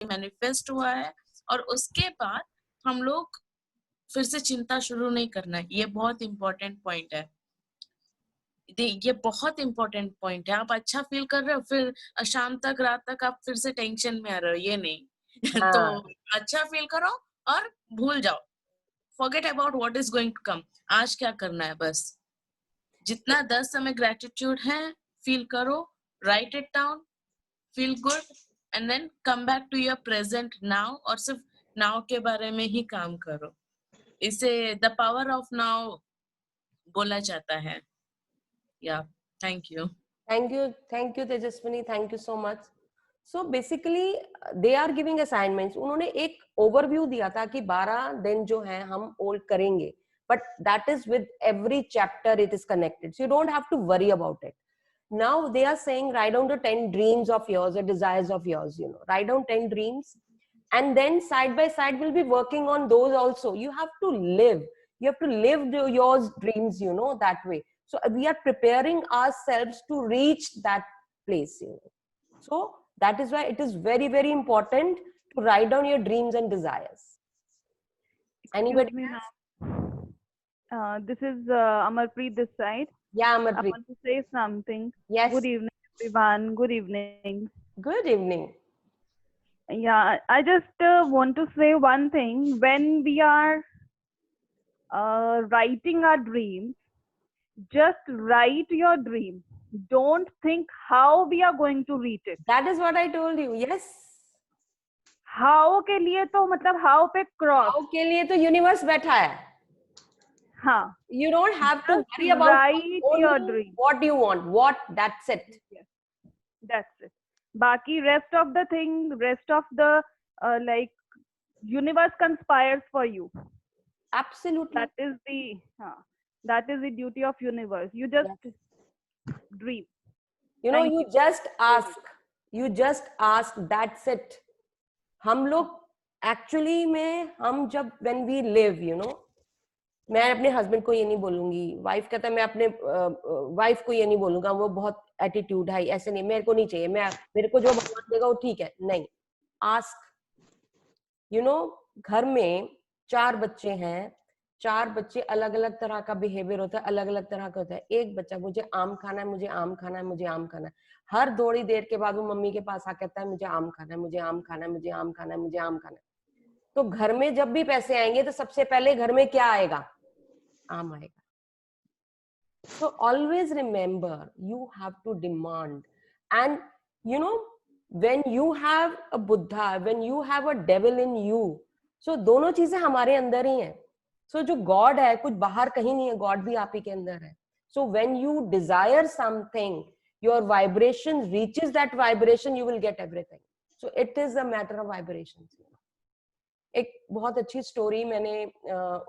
Manifest हुआ है, और उसके बाद हम लोग फिर से चिंता शुरू नहीं करना है। ये बहुत इंपॉर्टेंट पॉइंट है। ये बहुत इंपॉर्टेंट पॉइंट है। आप अच्छा फील कर रहे हो, फिर शाम तक रात तक आप फिर से टेंशन में आ रहे हो, ये नहीं। तो हाँ अच्छा फील करो और भूल जाओ, forget about what is going to come. आज क्या करना है बस, जितना 10 समय ग्रेटिट्यूड है फील करो, write it down, feel good, and then come back to your present now, और सिर्फ नाउ के बारे में ही काम करो। इसे द पावर ऑफ नाउ बोला जाता है। या thank you. Thank you Tejaswini, thank you so much. So basically they are giving assignments. उन्होंने एक ओवरव्यू दिया था कि 12 दिन जो है हम ओल्ड करेंगे, but that is with every chapter it is connected, so you don't have to worry about it. Now they are saying write down the 10 dreams of yours or desires of yours, you know, write down 10 dreams, and then side by side we'll be working on those also. You have to live, you have to live your dreams, you know, that way. So we are preparing ourselves to reach that place, you know. So that is why it is very very important to write down your dreams and desires. Excuse Anybody me, else? ma'am. This is Amarpreet this side. Yeah, I Amarpreet. want to say something. Yes. Good evening, everyone. Good evening. Good evening. Yeah, I just want to say one thing. When we are writing our dreams, just write your dream. Don't think how we are going to reach it. That is what I told you. Yes. How के लिए तो मतलब how पे cross. How के लिए तो universe बैठा है. हाँ. You don't have to Just worry about write your only dream. what you want. What, that's it. Yes, that's it. Baki rest of the thing, rest of the like universe conspires for you. Absolutely. That is the duty of universe. You just Yes. dream. You know, Thank you you. just ask. You just ask. That's it. हम लोग actually में हम जब when we live, you know, मैं अपने husband को ये नहीं बोलूंगी, वाइफ कहता है मैं अपने वाइफ को ये नहीं बोलूंगा, वो बहुत एटीट्यूड है, ऐसे नहीं, मेरे को नहीं चाहिए, मैं मेरे को जो भगवान देगा वो ठीक है. नहीं, आस्क. यू नो, घर में 4 बच्चे हैं, 4 बच्चे अलग अलग तरह का बिहेवियर होता है, अलग अलग तरह का होता है. एक बच्चा मुझे आम खाना है, मुझे आम खाना है, मुझे आम खाना है, हर थोड़ी देर के बाद वो मम्मी के पास आ कहता है मुझे आम खाना है, मुझे आम खाना है, मुझे आम खाना है, मुझे आम खाना है. तो घर में जब भी पैसे आएंगे तो सबसे पहले घर में क्या आएगा? आम आएगा. So always remember, you have to demand. And you know, when you have a Buddha, when you have a devil in you, so दोनों चीजें हमारे अंदर ही हैं. So जो God है, कुछ बाहर कहीं नहीं है, God भी आप ही के अंदर है. So when you desire something, your vibration reaches that vibration, you will get everything. So it is a matter of vibrations. एक बहुत अच्छी स्टोरी मैंने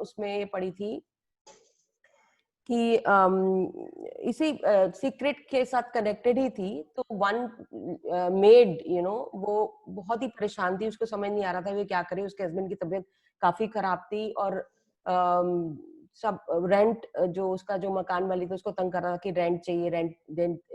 उसमें पढ़ी थी कि इसी सीक्रेट के साथ कनेक्टेड ही थी. तो वन मेड, यू नो, वो बहुत ही परेशान थी, उसको समझ नहीं आ रहा था वो क्या करे. उसके हस्बैंड की तबीयत काफी खराब थी और सब रेंट, जो उसका जो मकान वाली थी उसको तंग कर रहा था कि रेंट चाहिए, रेंट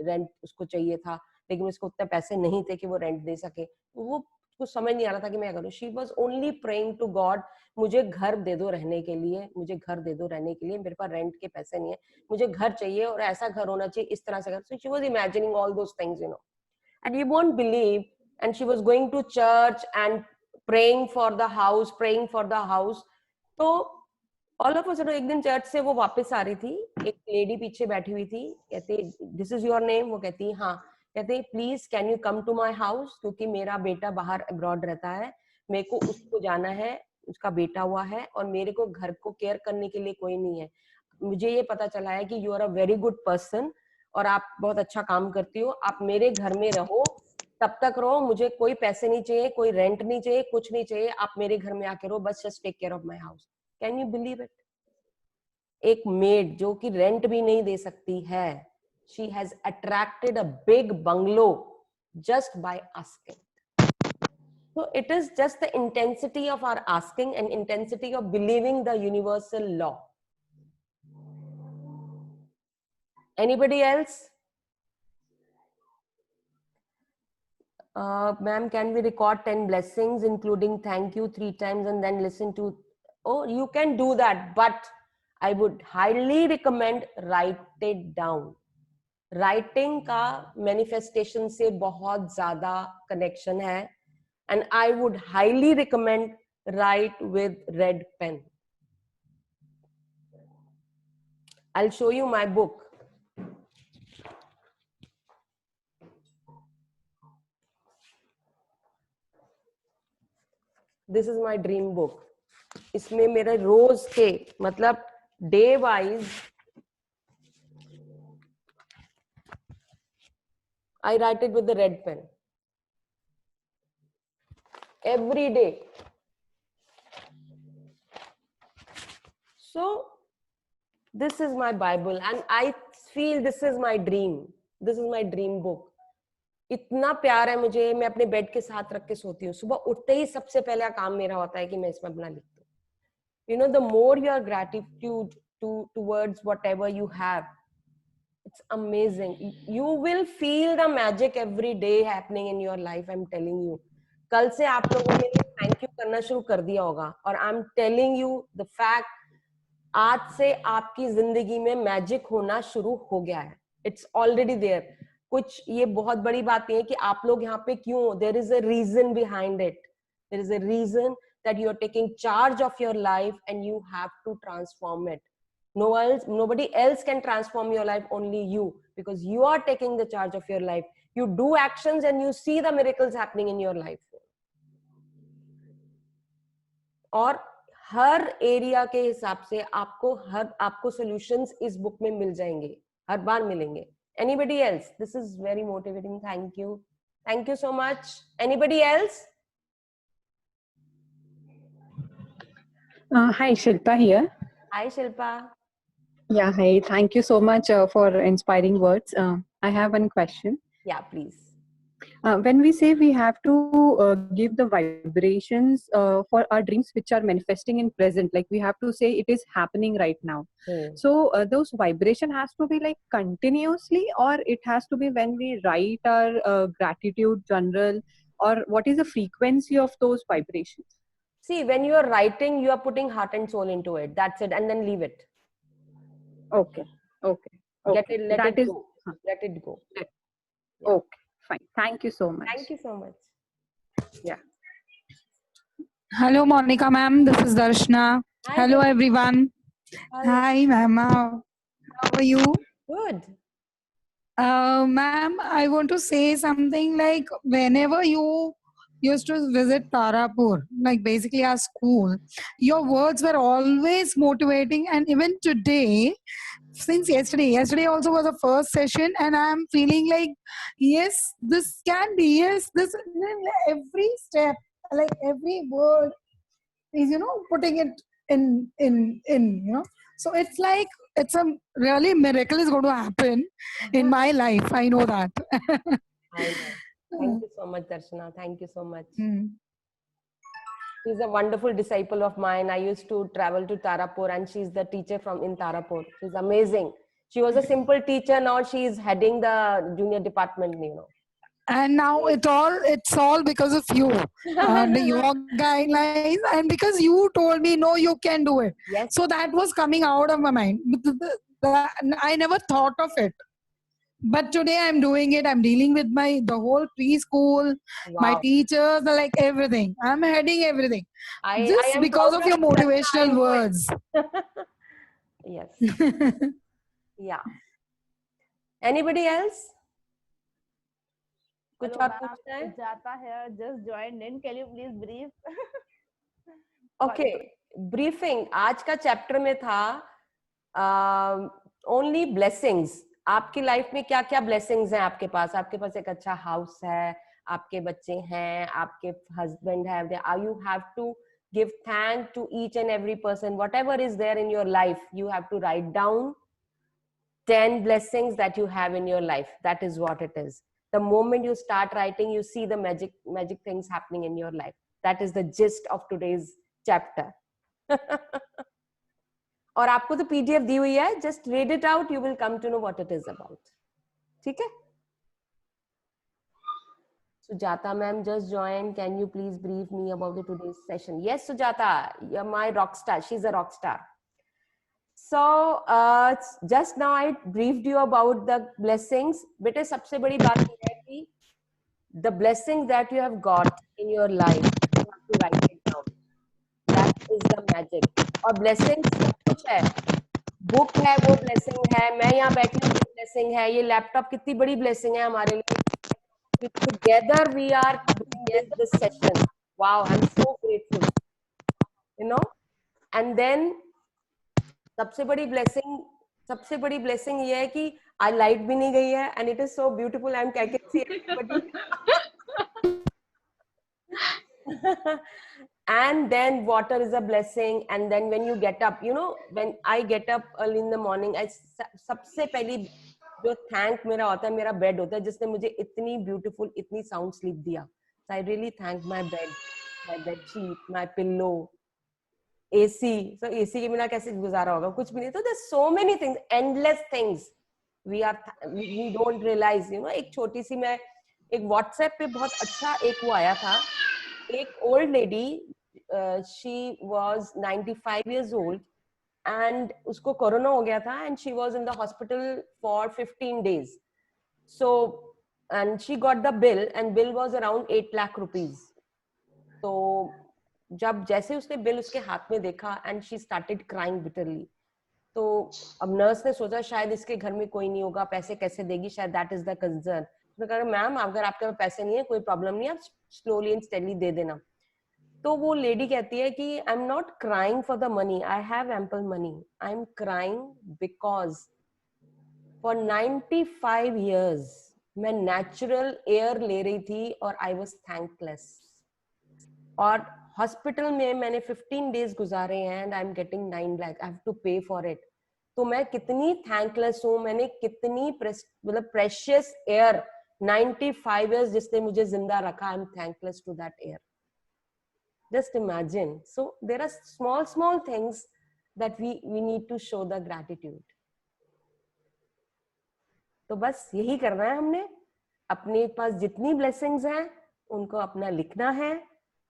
रेंट उसको चाहिए था, लेकिन उसको उतने पैसे नहीं थे कि वो रेंट दे सके. वो कुछ समझ नहीं आ रहा था कि मैं करूँ. She was only praying to God, मुझे घर दे दो रहने के लिए, मुझे घर दे दो रहने के लिए, मेरे पास रेंट के पैसे नहीं है, मुझे घर चाहिए और ऐसा घर होना चाहिए, इस तरह से घर. So she was imagining all those things, you know, and you won't believe, and she was going to church and praying for the house, praying for the house. तो ऑल ऑफ अ सडन एक दिन church से वो वापस आ रही थी, एक lady पीछे बैठी हुई थी, कहते दिस इज योर नेम? वो कहती हाँ. कहते please can you come to my house, क्योंकि मेरा बेटा बाहर अब्रॉड रहता है, मेरे को उसको जाना है, उसका बेटा हुआ है और मेरे को घर को केयर करने के लिए कोई नहीं है. मुझे ये पता चला है कि you are a very good person और आप बहुत अच्छा काम करती हो, आप मेरे घर में रहो, तब तक रहो, मुझे कोई पैसे नहीं चाहिए, कोई रेंट नहीं चाहिए, कुछ नहीं चाहिए, आप मेरे घर में आके रहो, बस just take care of my house. Can you believe it? एक मेड जो कि रेंट भी नहीं दे सकती है, she has attracted a big bungalow just by asking. So it is just the intensity of our asking and intensity of believing the universal law. Anybody else? Ma'am, can we record 10 blessings, including thank you 3 times and then listen to? Oh, you can do that, but I would highly recommend write it down. Writing का manifestation से बहुत ज़्यादा connection है, and I would highly recommend write with red pen. I'll show you my book. This is my dream book. इसमें मेरे रोज के मतलब day wise I write it with the red pen every day. So this is my Bible, and I feel this is my dream. This is my dream book. इतना प्यार है मुझे, मैं अपने बेड के साथ रख के सोती हूँ. सुबह उठते ही सबसे पहला काम मेरा होता है कि मैं इसमें अपना लिखती हूँ. You know, the more your gratitude towards whatever you have, it's amazing. You will feel the magic every day happening in your life. I'm telling you. कल से आप लोगों ने थैंक यू करना शुरू कर दिया होगा. और I'm telling you the fact, आज से आपकी जिंदगी में मैजिक होना शुरू हो गया है. It's already there. कुछ ये बहुत बड़ी बात नहीं है कि आप लोग यहाँ पे क्यों. There is a reason behind it. There is a reason that you are taking charge of your life and you have to transform it. Nobody else can transform your life, only you, because you are taking the charge of your life. You do actions and you see the miracles happening in your life. और हर area के हिसाब से आपको solutions इस book में मिल जाएंगे, हर बार मिलेंगे. Anybody else? This is very motivating. Thank you. Thank you so much. Anybody else? Hi, Shilpa here. Hi, Shilpa. Yeah, hi. Thank you so much for inspiring words. I have one question. Yeah, please. When we say we have to give the vibrations for our dreams which are manifesting in present, like we have to say it is happening right now. So those vibration has to be like continuously, or it has to be when we write our gratitude journal, or what is the frequency of those vibrations? See, when you are writing, you are putting heart and soul into it. That's it. And then leave it. Okay. Okay. Let it is, go. Let it go. Yeah. Okay. Fine. Thank you so much. Thank you so much. Yeah. Hello, Monica ma'am. This is Darshana. Hi, Hello, Darshana. everyone. Hi, ma'am. How are you? Good. Ma'am, I want to say something like whenever you used to visit Tarapur, like basically our school, your words were always motivating. And even today, since yesterday also was the first session, and I'm feeling like, yes, this can be, yes, this, every step, like every word is, putting it in. So it's like, it's a really miracle is going to happen in my life. I know that. I know. Thank you so much, Darshana. Thank you so much. Mm. She's a wonderful disciple of mine. I used to travel to Tarapur, and she's the teacher in Tarapur. She's amazing. She was a simple teacher. Now she's heading the junior department, And now it's all because of you, your guidelines, and because you told me, no, you can do it. Yes. So that was coming out of my mind. I never thought of it. But today I'm doing it. I'm dealing with the whole preschool, my Wow. teachers, like everything. I'm heading everything. I Just am because proud of your you, Darshana. I motivational know it. words. Yes. Yeah. Anybody else? कुछ Hello, और ma'am. पूछना है? Sujata here. Just joined in. Can you please brief? Okay. Briefing. आज का chapter में था only blessings. आपकी life में क्या क्या blessings हैं आपके पास? आपके पास एक अच्छा हाउस है, आपके बच्चे हैं, आपके हस्बैंड है. You have to give thanks to each and every person. Whatever is there in your life, you have to write down 10 blessings that you have in your life. That is what it is. The moment you start writing, you see the magic things happening in your life. That is the gist of today's chapter. और आपको तो PDF दी हुई है. Just read it out. You will come to know what it is about. ठीक है? Sujata ma'am just joined. Can you please brief me about the today's session? Yes, Sujata, you're my rock star. She's a rock star. So just now I briefed you about the blessings. बेटे सबसे बड़ी बात ये है कि the blessings that you have got in your life, you have to write it down. That is the magic. और blessings सब कुछ है. बुक है वो ब्लेसिंग है, मैं यहाँ बैठी हूँ वो ब्लेसिंग है, ये लैपटॉप कितनी बड़ी ब्लेसिंग है हमारे लिए. Together we are doing this session. Wow, I'm so grateful. You know, and then सबसे बड़ी ब्लेसिंग ये है कि आज लाइट भी नहीं गई है and it is so beautiful. I'm I can see everybody. And then water is a blessing. And then when you get up, you know, when I get up early in the morning, I सबसे पहली जो thank मेरा होता है, मेरा bed होता है जिसने मुझे इतनी beautiful, इतनी sound sleep दिया. So I really thank my bed, my bed sheet, my pillow, AC. So AC के बिना कैसे गुजारा होगा? कुछ भी नहीं. तो there's so many things, endless things. We don't realize, you know. एक छोटी सी मैं एक WhatsApp पे बहुत अच्छा एक वो आया था. एक old lady, she was 95 years old and उसको कोरोना हो गया था and she was in the hospital for 15 days. So and she got the bill and bill was around 8 lakh rupees. तो जब जैसे उसने बिल उसके हाथ में देखा and she started crying bitterly. तो अब नर्स ने सोचा शायद इसके घर में कोई नहीं होगा, पैसे कैसे देगी, शायद that is the concern. उसने कहा मैम अगर आपके पास पैसे नहीं है कोई प्रॉब्लम नहीं, आप स्लोली एंड स्टेडली दे देना. तो वो लेडी कहती है कि I am not crying for the money, I have ample money, I am crying because for 95 years मैं नेचुरल एयर ले रही थी और आई वॉज थैंकलेस. और हॉस्पिटल में मैंने 15 days गुजारे हैं and I am getting 9 lakh, I have to pay for it. तो मैं कितनी थैंकलेस हूँ, मैंने कितनी मतलब प्रेशियस एयर 95 years जिसने मुझे जिंदा रखा, I am thankless to that air. Just imagine. So there are small things that we need to show the gratitude. तो बस यही करना है हमने. अपने पास जितनी blessings हैं उनको अपना लिखना है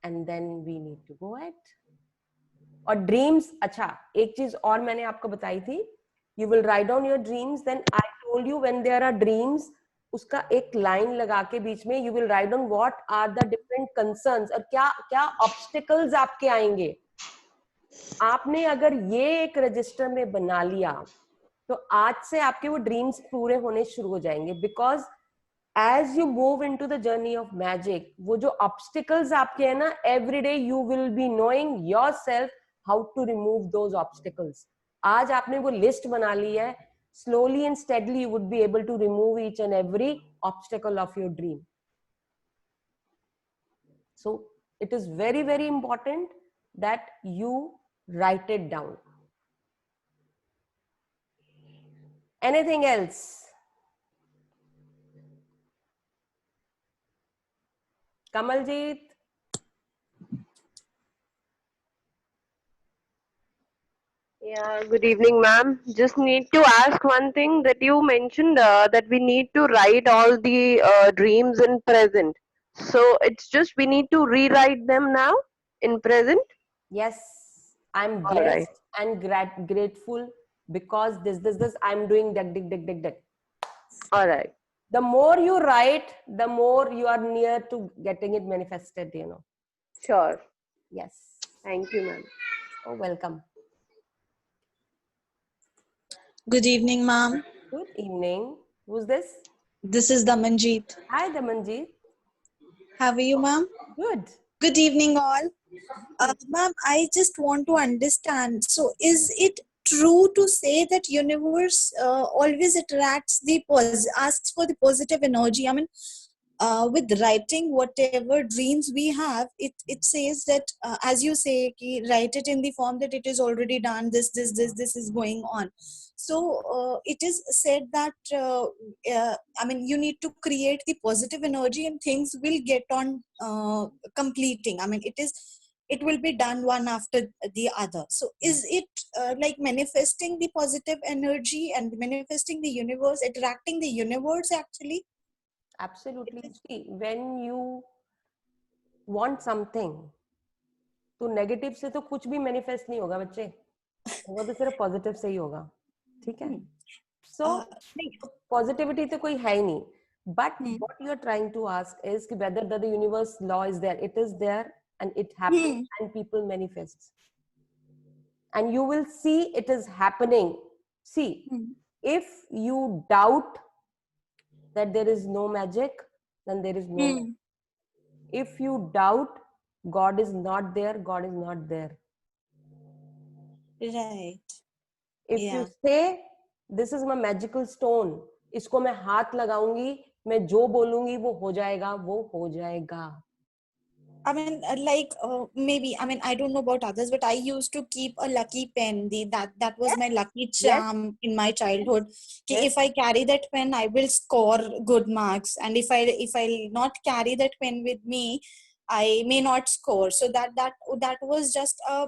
and then we need to go ahead. और dreams, अच्छा एक चीज और मैंने आपको बताई थी, you will write down your dreams. Then I told you when there are dreams, उसका एक लाइन लगा के बीच में you will write down what are the different concerns और क्या क्या obstacles आपके आएंगे. आपने अगर ये एक रजिस्टर में बना लिया तो आज से आपके वो ड्रीम्स पूरे होने शुरू हो जाएंगे. Because as you move into the journey of magic, वो जो ऑब्स्टिकल्स आपके हैं ना, every day you will be knowing yourself how to remove those obstacles. आज आपने वो लिस्ट बना ली है, slowly and steadily you would be able to remove each and every obstacle of your dream. So it is very, very important that you write it down. Anything else? Kamaljeet? Yeah, good evening, ma'am. Just need to ask one thing that you mentioned that we need to write all the dreams in present. So it's just we need to rewrite them now in present. Yes, I'm All blessed right. and grateful because this I'm doing that. All right. The more you write, the more you are near to getting it manifested, you know. Sure. Yes. Thank you, ma'am. Oh, welcome. Good evening, ma'am. Good evening. Who's this? This is Damanjeet. Hi, Damanjeet. How are you, ma'am? Good. Good evening, all. Ma'am, I just want to understand. So, is it true to say that universe always attracts asks for the positive energy? I mean, with writing whatever dreams we have, it says that as you say, ki, write it in the form that it is already done. This is going on. So it is said that I mean, you need to create the positive energy and things will get on completing. I mean, it will be done one after the other. So is it like manifesting the positive energy and manifesting the universe, attracting the universe actually? Absolutely. See, when you want something, तो negative से तो कुछ भी manifest नहीं होगा बच्चे, होगा तो सिर्फ पॉजिटिव से ही होगा, ठीक है? सो पॉजिटिविटी तो कोई है ही नहीं, but what you are trying to ask is कि whether the universe law is there, it is there and it happens and people manifest and you will see it is happening. See, if you doubt that there is no magic, then there is no magic. If you doubt God is not there, God is not there. Right. If you say this is my magical stone, इसको मैं हाथ लगाऊंगी, मैं जो बोलूंगी वो हो जाएगा, वो हो जाएगा. I mean, maybe, I mean, I don't know about others, but I used to keep a lucky pen. That was my lucky charm in my childhood. If I carry that pen, I will score good marks, and if I not carry that pen with me, I may not score. So that was just a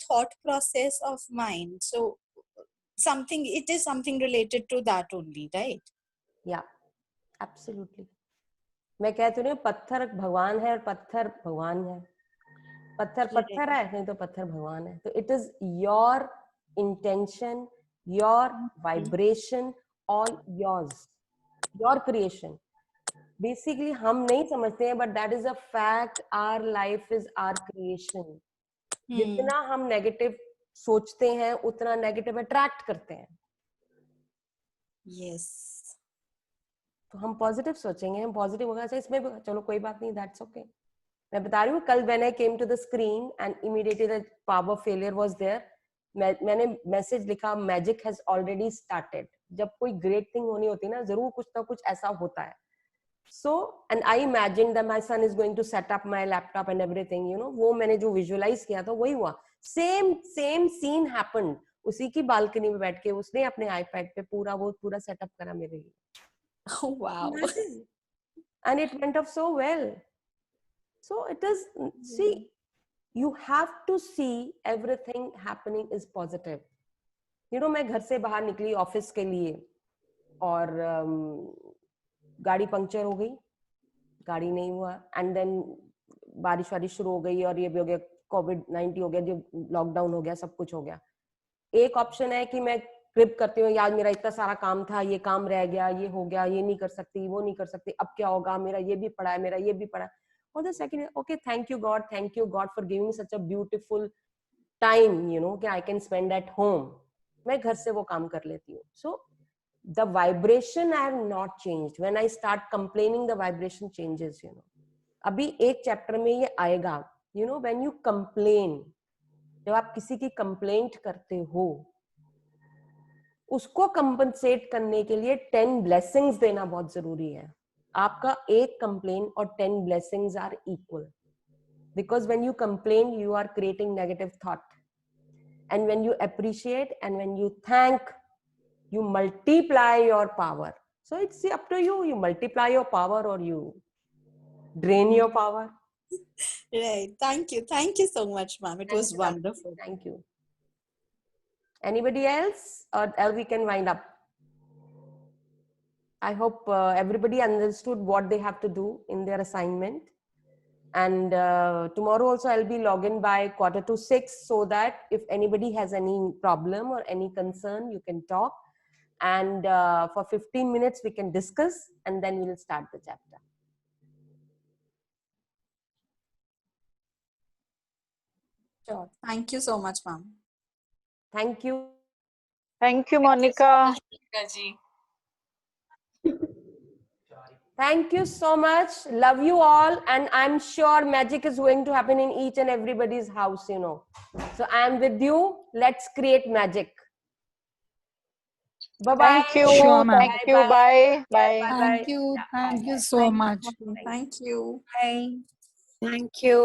thought process of mine. So it is something related to that only, right? Yeah, absolutely. मैं कहती हूँ पत्थर भगवान है और पत्थर भगवान है, पत्थर है नहीं तो पत्थर भगवान है. तो it is your intention, your vibration, all yours, your creation. Basically हम नहीं समझते हैं, but that is a fact. Our life is our creation. जितना हम नेगेटिव सोचते हैं उतना नेगेटिव अट्रैक्ट करते हैं. Yes. तो हम पॉजिटिव सोचेंगे, हम पॉजिटिव होगा. अच्छा इसमें भी चलो कोई बात नहीं, दैट्स ओके. मैं बता रही हूँ कल when I came to the screen and immediately the power failure was there, मैंने मैसेज लिखा मैजिक हैज ऑलरेडी स्टार्टेड. जब कोई ग्रेट थिंग होनी होती है ना, जरूर कुछ ना कुछ ऐसा होता है. So and I imagine that my son is going to set up my laptop and everything, you know. वो मैंने जो विजुअलाइज किया था वही हुआ. Same scene happened. उसी की बालकनी में बैठ के उसने अपने आईपैड पे पूरा सेटअप करा मेरे लिए. Oh, wow. And it went off so well. So it is, see, you have to see everything happening is positive. You know, मैं घर से बाहर निकली ऑफिस के लिए और गाड़ी पंक्चर हो गई, गाड़ी नहीं हुआ, एंड देन बारिश शुरू हो गई और ये भी हो गया, कोविड-19 हो गया, जो लॉकडाउन हो गया, सब कुछ हो गया. एक ऑप्शन है कि मैं क्रिप करती हूँ, यार मेरा इतना सारा काम था, ये काम रह गया, ये हो गया, ये नहीं कर सकती, वो नहीं कर सकती, अब क्या होगा, मेरा ये भी पड़ा है, मेरा ये भी पड़ा है. और the second, okay, thank you God for giving such a beautiful time, you know, कि I can spend at home. मैं घर से वो काम कर लेती हूँ. So the vibration I have not changed. When I start complaining, the vibration changes, you know. अभी एक चैप्टर में ये आएगा, you know, when you complain, जब आप किसी की कंप्लेंट करते हो, उसको कंपनसेट करने के लिए 10 ब्लेसिंग्स देना बहुत जरूरी है. आपका एक कंप्लेन और 10 blessings are equal, because when you complain you are creating negative thought, and when you appreciate and when you thank, you multiply your power. So it's up to you. You multiply your power or you drain your power. Right. Thank you so much, ma'am. It was wonderful. Thank you. Anybody else, or else we can wind up? I hope everybody understood what they have to do in their assignment. And tomorrow also I'll be logging by 5:45, so that if anybody has any problem or any concern, you can talk. And for 15 minutes we can discuss, and then we'll start the chapter. Sure. Thank you so much, ma'am. Thank you. Thank you, Monica. Thank you so much. Love you all, and I'm sure magic is going to happen in each and everybody's house, you know. So I am with you. Let's create magic. Bye bye. Thank you. Sure, ma'am. Thank you. Bye. Bye. Thank you so much. Thank you. Bye. Thank you.